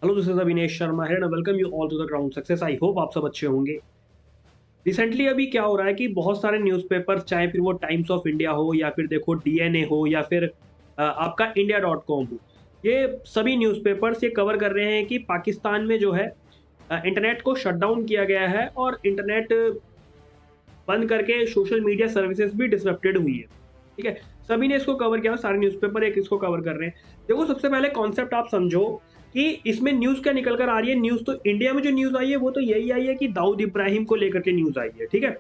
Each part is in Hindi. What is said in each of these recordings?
Hello, this is Avinesh Sharma है and welcome you all to the ground success. I hope आप सब अच्छे होंगे। रिसेंटली अभी क्या हो रहा है कि बहुत सारे न्यूज़पेपर्स, चाहे फिर वो टाइम्स ऑफ इंडिया हो या फिर देखो डीएनए हो या फिर आपका इंडिया डॉट कॉम हो, ये सभी न्यूज़पेपर्स ये कवर कर रहे हैं कि पाकिस्तान में जो है इंटरनेट को शट डाउन किया गया है और इंटरनेट बंद करके सोशल मीडिया सर्विसेज भी डिसरप्टेड हुई है। ठीक है, सभी ने इसको कवर किया, सारे न्यूज़पेपर एक इसको कवर कर रहे हैं। देखो, सबसे पहले कॉन्सेप्ट आप समझो कि इसमें न्यूज़ क्या निकल कर आ रही है। न्यूज़ तो इंडिया में जो न्यूज़ आई है वो तो यही आई है कि दाऊद इब्राहिम को लेकर के न्यूज़ आई है, ठीक है।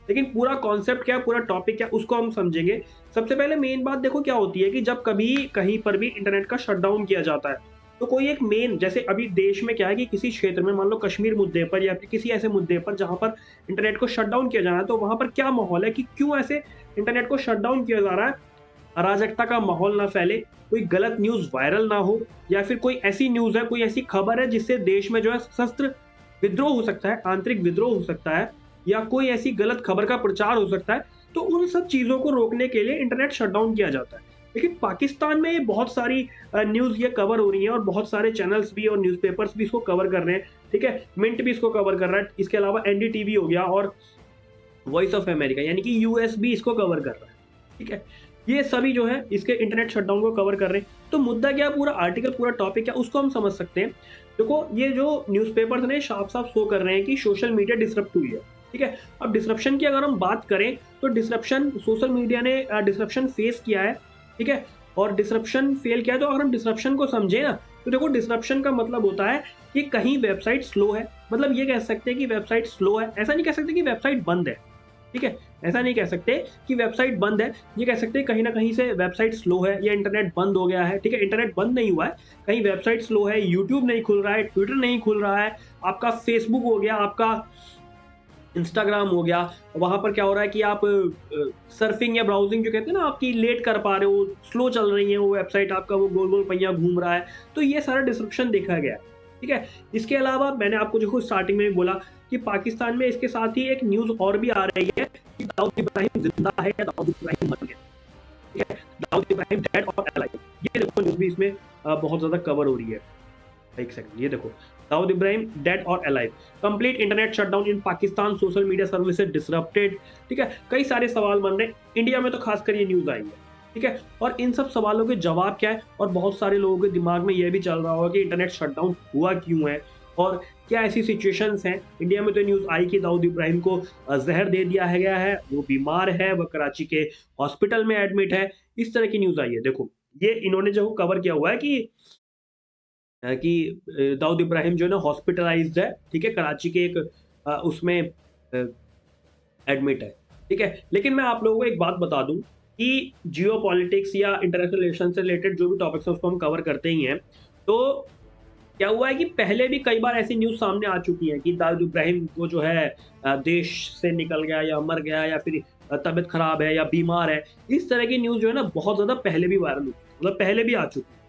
लेकिन पूरा कॉन्सेप्ट क्या है, पूरा टॉपिक क्या है, उसको हम समझेंगे। सबसे पहले मेन बात देखो क्या होती है कि जब कभी कहीं पर भी इंटरनेट का शटडाउन किया जाता है, तो कोई एक मेन, जैसे अभी देश में क्या है कि किसी क्षेत्र में मान लो कश्मीर मुद्दे पर या फिर किसी ऐसे मुद्दे पर जहाँ पर इंटरनेट को शट डाउन किया जाना है, तो वहाँ पर क्या माहौल है कि क्यों ऐसे इंटरनेट को शट डाउन किया जा रहा है। अराजकता का माहौल ना फैले, कोई गलत न्यूज़ वायरल ना हो या फिर कोई ऐसी न्यूज़ है, कोई ऐसी खबर है जिससे देश में जो है सशस्त्र विद्रोह हो सकता है, आंतरिक विद्रोह हो सकता है या कोई ऐसी गलत खबर का प्रचार हो सकता है। तो उन सब चीज़ों को रोकने के लिए इंटरनेट शटडाउन किया जाता है। लेकिन पाकिस्तान में ये बहुत सारी न्यूज़ ये कवर हो रही है और बहुत सारे चैनल्स भी और न्यूज़पेपर्स भी इसको कवर कर रहे हैं, ठीक है? मिंट भी इसको कवर कर रहा है, इसके अलावा एनडीटीवी हो गया और वॉइस ऑफ अमेरिका यानी कि यूएस भी इसको कवर कर रहा है, ठीक है? ये सभी जो है इसके इंटरनेट शटडाउन को कवर कर रहे हैं। तो मुद्दा क्या है, पूरा आर्टिकल, पूरा टॉपिक क्या, उसको हम समझ सकते हैं। देखो, ये जो न्यूज़पेपर्स ने साफ-साफ शो कर रहे हैं कि सोशल मीडिया डिसरप्ट हुई है, ठीक है? अब डिसरप्शन की अगर हम बात करें, तो डिसरप्शन सोशल मीडिया ने डिसरप्शन फेस किया है, ठीक है? और डिसरप्शन फेल किया है, तो अगर हम डिसरप्शन को समझें ना, तो देखो डिसरप्शन का मतलब होता है कि कहीं वेबसाइट स्लो है, मतलब ये कह सकते हैं कि वेबसाइट स्लो है, ऐसा नहीं कह सकते कि वेबसाइट बंद है, ठीक है? ऐसा नहीं कह सकते कि वेबसाइट बंद है, ये कह सकते हैं कहीं न कहीं से वेबसाइट स्लो है या इंटरनेट बंद हो गया है, ठीक है? इंटरनेट बंद नहीं हुआ है, कहीं वेबसाइट स्लो है, यूट्यूब नहीं खुल रहा है, ट्विटर नहीं खुल रहा है, आपका फेसबुक हो गया, आपका इंस्टाग्राम हो गया, वहाँ पर क्या हो रहा है कि आप सर्फिंग या ब्राउज़िंग जो कहते हैं ना, आपकी लेट कर पा रहे हो, स्लो चल रही है वो वेबसाइट, आपका वो गोल-गोल पहिया घूम रहा है, तो ये सारा डिस्रप्शन देखा गया है, ठीक है? इसके अलावा मैंने आपको देखो स्टार्टिंग में भी बोला कि पाकिस्तान में इसके साथ ही एक न्यूज़ और भी आ रही है कि दाऊद इब्राहिम ज़िंदा है या दाऊद इब्राहिम मर गया, ठीक है? दाऊद इब्राहिम डेड और अलाइव, ये देखो न्यूज़ भी इसमें बहुत ज़्यादा कवर हो रही है। एक सेकंड, ये देखो, दाऊद इब्राहिम डेड और alive, complete internet shutdown in Pakistan, social media services disrupted, ठीक है? कई सारे सवाल बन रहे हैं, इंडिया में तो खासकर ये न्यूज़ आई है, ठीक है? और इन सब सवालों के जवाब क्या है, और बहुत सारे लोगों के दिमाग में ये भी चल रहा होगा कि इंटरनेट शटडाउन हुआ क्यों है और क्या ऐसी सिचुएशंस हैं। इंडिया में तो न्यूज़ आई कि दाऊद इब्राहिम को जहर दे दिया है गया है, वो बीमार है, वो कराची के हॉस्पिटल में एडमिट है, इस तरह की न्यूज़ आई है। देखो, ये इन्होंने जो कवर किया हुआ है कि दाऊद इब्राहिम जो है ना हॉस्पिटलाइज़्ड है, ठीक है? कराची के एक उसमें एडमिट है, ठीक है? लेकिन मैं आप लोगों को एक बात बता दूँ कि जियोपॉलिटिक्स या इंटरनेशनल रिलेशन से रिलेटेड जो भी टॉपिक्स हैं उसको हम कवर करते ही हैं। तो क्या हुआ है कि पहले भी कई बार ऐसी न्यूज़ सामने आ चुकी है कि दाऊद इब्राहिम को जो है देश से निकल गया या मर गया या फिर तबीयत खराब है या बीमार है। इस तरह की न्यूज़ जो है ना बहुत ज़्यादा पहले भी वायरल हुई, मतलब पहले भी आ चुकी है।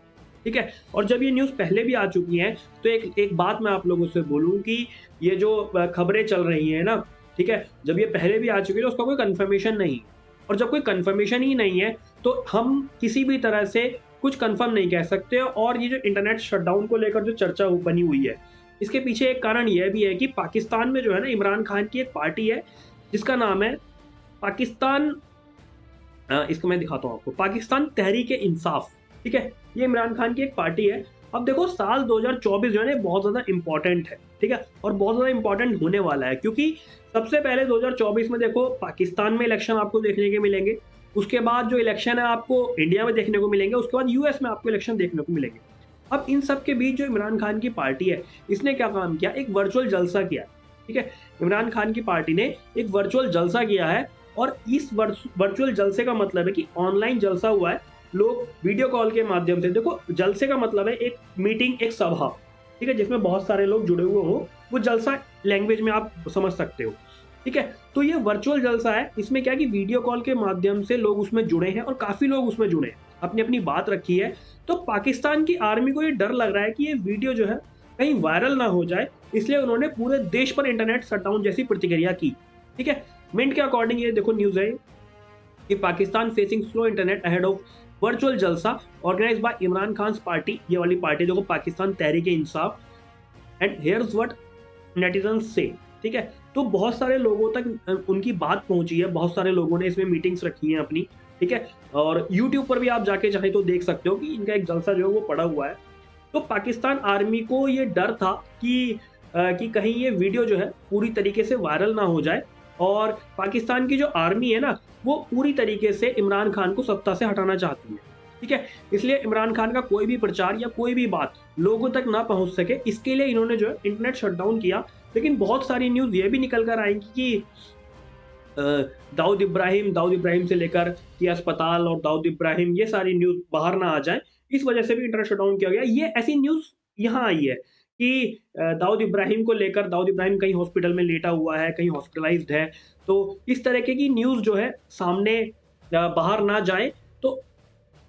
ठीक है? और जब ये न्यूज़ पहले भी आ चुकी हैं, तो एक एक बात मैं आप लोगों से बोलूँ कि ये जो खबरें चल रही हैं ना, ठीक है? जब ये पहले भी आ चुकी है तो उसका कोई कन्फर्मेशन नहीं है। और जब कोई कन्फर्मेशन ही नहीं है, तो हम किसी भी तरह से कुछ कन्फर्म नहीं कह सकते। और ये जो इंटरनेट शटडाउन को लेकर जो चर्चा बनी हुई है, इसके पीछे एक कारण ये भी है कि पाकिस्तान में जो है ना इमरान खान की एक पार्टी है, जिसका नाम है पाकिस्तान, इसको मैं दिखाता हूँ आपको, पाकिस्तान तहरीक-ए-इंसाफ, ठीक है? ये इमरान खान की एक पार्टी है। अब देखो, साल 2024 जो है ना बहुत ज़्यादा इम्पोर्टेंट है, ठीक है? और बहुत ज़्यादा इम्पोर्टेंट होने वाला है, क्योंकि सबसे पहले 2024 में देखो पाकिस्तान में इलेक्शन आपको देखने के मिलेंगे, उसके बाद जो इलेक्शन है आपको इंडिया में देखने को मिलेंगे, उसके बाद यूएस में आपको इलेक्शन देखने को मिलेंगे। अब इन सब के बीच जो इमरान खान की पार्टी है, इसने क्या काम किया, एक वर्चुअल जलसा किया, ठीक है? इमरान खान की पार्टी ने एक वर्चुअल जलसा किया है और इस वर्चुअल जलसे का मतलब है कि ऑनलाइन जलसा हुआ है, लोग वीडियो कॉल के माध्यम से, देखो जलसे का मतलब है एक मीटिंग, एक सभा, ठीक है? जिसमें बहुत सारे लोग जुड़े हुए हों, वो जलसा लैंग्वेज में आप समझ सकते हो, ठीक है? तो ये वर्चुअल जलसा है, इसमें क्या है कि वीडियो कॉल के माध्यम से लोग उसमें जुड़े हैं और काफ़ी लोग उसमें जुड़े हैं, अपनी-अपनी बात रखी है। तो पाकिस्तान की आर्मी को ये डर लग रहा है कि ये वीडियो जो है कहीं वायरल ना हो जाए, इसलिए उन्होंने पूरे देश पर इंटरनेट शटडाउन जैसी प्रतिक्रिया की, ठीक है? मिंट के अकॉर्डिंग ये देखो न्यूज़ है कि Pakistan facing slow internet ahead of virtual jalsa organise by Imran Khan party, ये वाली पार्टी देखो Pakistan Tehreek Insaf, and here's what netizens से, ठीक है। तो बहुत सारे लोगों तक उनकी बात पहुंची है, बहुत सारे लोगों ने इसमें मीटिंग्स रखी हैं अपनी, ठीक है। और यूट्यूब पर भी आप जाके चाहे तो देख सकते हो कि इनका एक जलसा जो है वो पड़ा हुआ है। तो पाकिस्तान आर्मी को ये डर था कि कहीं ये वीडियो जो है पूरी तरीके से वायरल ना हो जाए, और पाकिस्तान की जो आर्मी है ना वो पूरी तरीके से इमरान खान को सत्ता से हटाना चाहती है, ठीक है। इसलिए इमरान खान का कोई भी प्रचार या कोई भी बात लोगों तक ना पहुंच सके, इसके लिए इन्होंने जो है इंटरनेट शटडाउन किया। लेकिन बहुत सारी न्यूज़ ये भी निकल कर आएंगी कि दाऊद इब्राहिम से लेकर कि अस्पताल और दाऊद इब्राहिम, ये सारी न्यूज़ बाहर ना आ जाए, इस वजह से भी इंटरनेट शटडाउन किया गया। ये ऐसी न्यूज़ यहाँ आई है कि दाऊद इब्राहिम कहीं हॉस्पिटल में लेटा हुआ है, कहीं हॉस्पिटलाइज्ड है। तो इस तरीके की न्यूज़ जो है सामने बाहर ना जाए, तो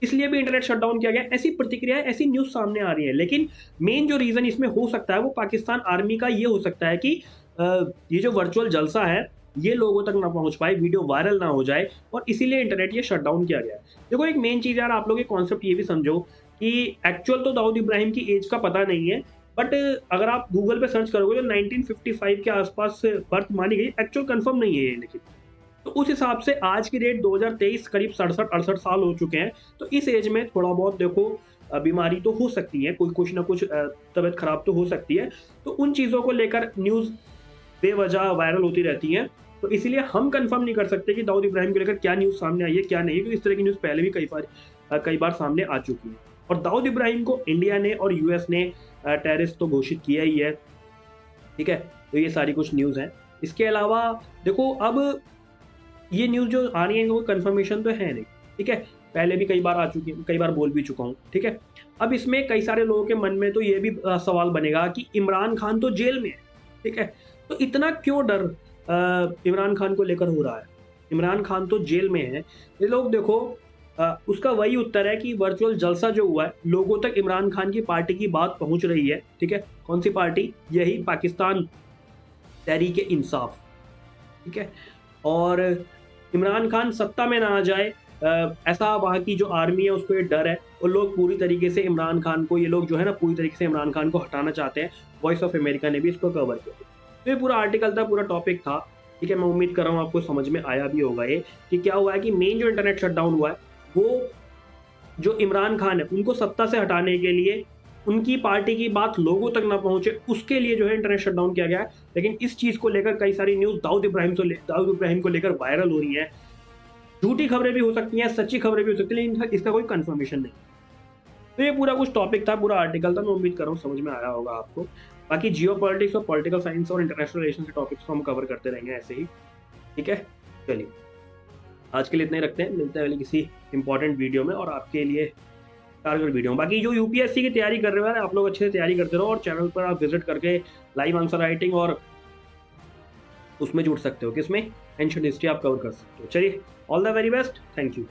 इसलिए भी इंटरनेट शटडाउन किया गया। ऐसी प्रतिक्रियाएँ, ऐसी न्यूज़ सामने आ रही है। लेकिन मेन जो रीज़न इसमें हो सकता है वो पाकिस्तान आर्मी का ये हो सकता है कि ये जो वर्चुअल जलसा है ये लोगों तक ना पहुँच पाए, वीडियो वायरल ना हो जाए, और इसीलिए इंटरनेट ये शटडाउन किया गया है। देखो एक मेन चीज़ यार, आप लोग ये कॉन्सेप्ट ये भी समझो कि एक्चुअल तो दाऊद इब्राहिम की एज का पता नहीं है, बट अगर आप गूगल पे सर्च करोगे तो 1955 के आसपास बर्थ मानी गई, एक्चुअल कंफर्म नहीं है ये। लेकिन तो उस हिसाब से आज की डेट 2023 करीब 67-68 साल हो चुके हैं। तो इस एज में थोड़ा बहुत देखो बीमारी तो हो सकती है, कोई कुछ ना कुछ तबीयत खराब तो हो सकती है। तो उन चीज़ों को लेकर न्यूज़ बेवजह वायरल होती रहती हैं। तो इसीलिए हम कंफर्म नहीं कर सकते कि दाऊद इब्राहिम को लेकर क्या न्यूज़ सामने आई है, क्या नहीं है, क्योंकि इस तरह की न्यूज़ पहले भी कई बार सामने आ चुकी है। और दाऊद इब्राहिम को इंडिया ने और यूएस ने टेररिस्ट तो घोषित किया ही है, ठीक है। तो ये सारी कुछ न्यूज़ हैं। इसके अलावा देखो अब ये न्यूज़ जो आ रही है वो कंफर्मेशन तो है नहीं, ठीक है। पहले भी कई बार आ चुकी है, कई बार बोल भी चुका हूँ, ठीक है। अब इसमें कई सारे लोगों के मन में तो ये भी सवाल बनेगा कि इमरान खान तो जेल में है, ठीक है। तो इतना क्यों डर इमरान खान को लेकर हो रहा है? इमरान खान तो जेल में है। ये लोग देखो उसका वही उत्तर है कि वर्चुअल जलसा जो हुआ है, लोगों तक इमरान खान की पार्टी की बात पहुँच रही है, ठीक है। कौन सी पार्टी? यही पाकिस्तान तहरीक-ए-इंसाफ, ठीक है। और इमरान खान सत्ता में ना आ जाए, ऐसा वहाँ की जो आर्मी है उसको ये डर है, और लोग पूरी तरीके से इमरान खान को, ये लोग जो है ना पूरी तरीके से इमरान खान को हटाना चाहते हैं। वॉइस ऑफ अमेरिका ने भी इसको कवर किया। तो ये पूरा आर्टिकल था, पूरा टॉपिक था, ठीक है। मैं उम्मीद कर रहा हूँ आपको समझ में आया भी होगा ये कि क्या हुआ है कि मेन जो इंटरनेट शटडाउन हुआ है वो जो इमरान खान है उनको सत्ता से हटाने के लिए, उनकी पार्टी की बात लोगों तक ना पहुंचे, उसके लिए जो है इंटरनेट शटडाउन किया गया है। लेकिन इस चीज़ को लेकर कई सारी न्यूज़ दाऊद इब्राहिम को लेकर वायरल हो रही हैं। झूठी खबरें भी हो सकती हैं, सच्ची खबरें भी हो सकती हैं, लेकिन इसका कोई कंफर्मेशन नहीं। तो ये पूरा कुछ टॉपिक था, पूरा आर्टिकल था। मैं उम्मीद कर रहा हूँ समझ में आया होगा आपको। बाकी जियोपॉलिटिक्स और पॉलिटिकल साइंस और इंटरनेशनल रिलेशन के टॉपिक्स को हम कवर करते रहेंगे ऐसे ही, ठीक है। चलिए आज के लिए इतना ही रखते हैं, मिलते हैं अगली किसी इंपॉर्टेंट वीडियो में और आपके लिए कारगर वीडियो में। बाकी जो यूपीएससी की तैयारी कर रहे हैं आप लोग अच्छे से तैयारी करते रहो, और चैनल पर आप विजिट करके लाइव आंसर राइटिंग और उसमें जुड़ सकते हो, किसमें एंशिएंट हिस्ट्री आप कवर कर सकते हो। चलिए all the very best, thank you.